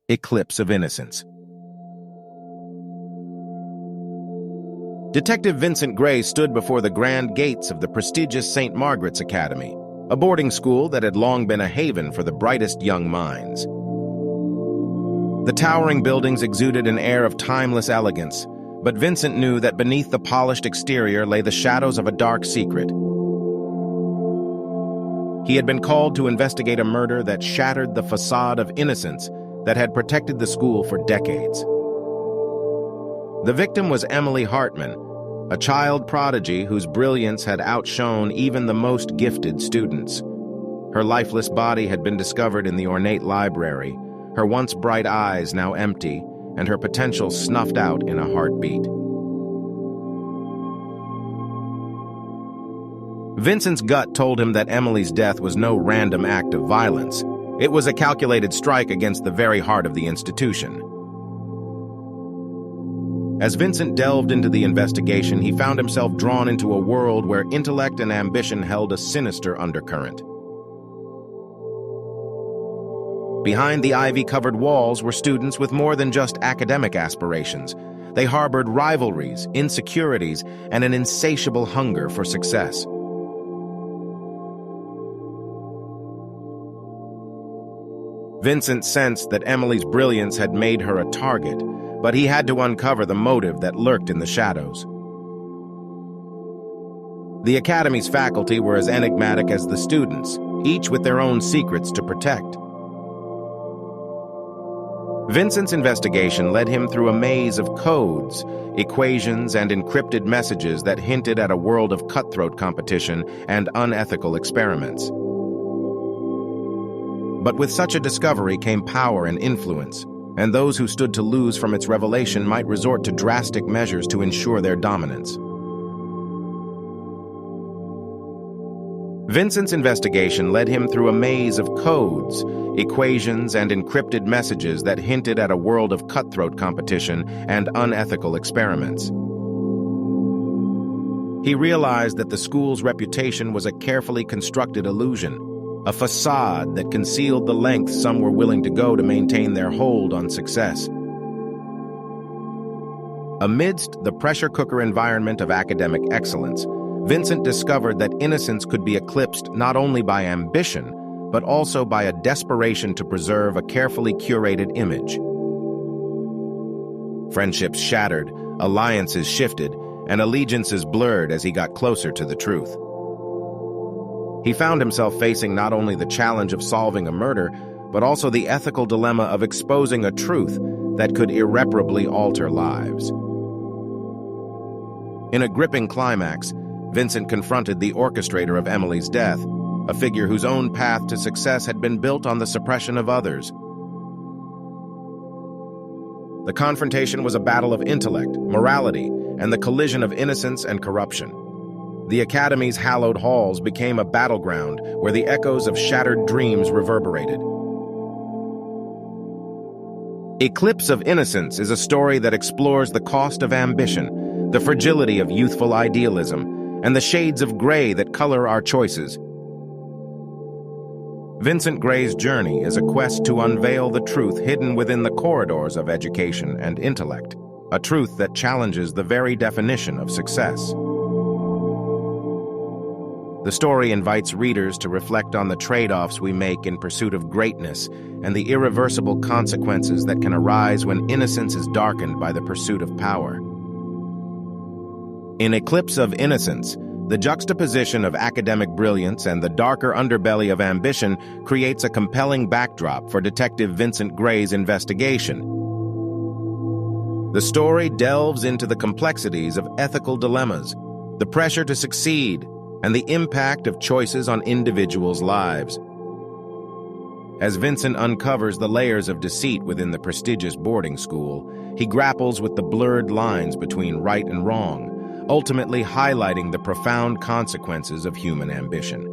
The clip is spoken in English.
Eclipse of Innocence. Detective Vincent Gray stood before the grand gates of the prestigious St. Margaret's Academy, a boarding school that had long been a haven for the brightest young minds. The towering buildings exuded an air of timeless elegance, but Vincent knew that beneath the polished exterior lay the shadows of a dark secret. He had been called to investigate a murder that shattered the facade of innocence that had protected the school for decades. The victim was Emily Hartman, a child prodigy whose brilliance had outshone even the most gifted students. Her lifeless body had been discovered in the ornate library, her once bright eyes now empty, and her potential snuffed out in a heartbeat. Vincent's gut told him that Emily's death was no random act of violence. It was a calculated strike against the very heart of the institution. As Vincent delved into the investigation, he found himself drawn into a world where intellect and ambition held a sinister undercurrent. Behind the ivy-covered walls were students with more than just academic aspirations. They harbored rivalries, insecurities, and an insatiable hunger for success. Vincent sensed that Emily's brilliance had made her a target, but he had to uncover the motive that lurked in the shadows. The Academy's faculty were as enigmatic as the students, each with their own secrets to protect. Vincent's investigation led him through a maze of codes, equations, and encrypted messages that hinted at a world of cutthroat competition and unethical experiments. But with such a discovery came power and influence, and those who stood to lose from its revelation might resort to drastic measures to ensure their dominance. Vincent's investigation led him through a maze of codes, equations, and encrypted messages that hinted at a world of cutthroat competition and unethical experiments. He realized that the school's reputation was a carefully constructed illusion, a facade that concealed the lengths some were willing to go to maintain their hold on success. Amidst the pressure cooker environment of academic excellence, Vincent discovered that innocence could be eclipsed not only by ambition, but also by a desperation to preserve a carefully curated image. Friendships shattered, alliances shifted, and allegiances blurred as he got closer to the truth. He found himself facing not only the challenge of solving a murder, but also the ethical dilemma of exposing a truth that could irreparably alter lives. In a gripping climax, Vincent confronted the orchestrator of Emily's death, a figure whose own path to success had been built on the suppression of others. The confrontation was a battle of intellect, morality, and the collision of innocence and corruption. The Academy's hallowed halls became a battleground where the echoes of shattered dreams reverberated. Eclipse of Innocence is a story that explores the cost of ambition, the fragility of youthful idealism, and the shades of gray that color our choices. Vincent Gray's journey is a quest to unveil the truth hidden within the corridors of education and intellect, a truth that challenges the very definition of success. The story invites readers to reflect on the trade-offs we make in pursuit of greatness and the irreversible consequences that can arise when innocence is darkened by the pursuit of power. In Eclipse of Innocence, the juxtaposition of academic brilliance and the darker underbelly of ambition creates a compelling backdrop for Detective Vincent Gray's investigation. The story delves into the complexities of ethical dilemmas, the pressure to succeed, and the impact of choices on individuals' lives. As Vincent uncovers the layers of deceit within the prestigious boarding school, he grapples with the blurred lines between right and wrong, ultimately highlighting the profound consequences of human ambition.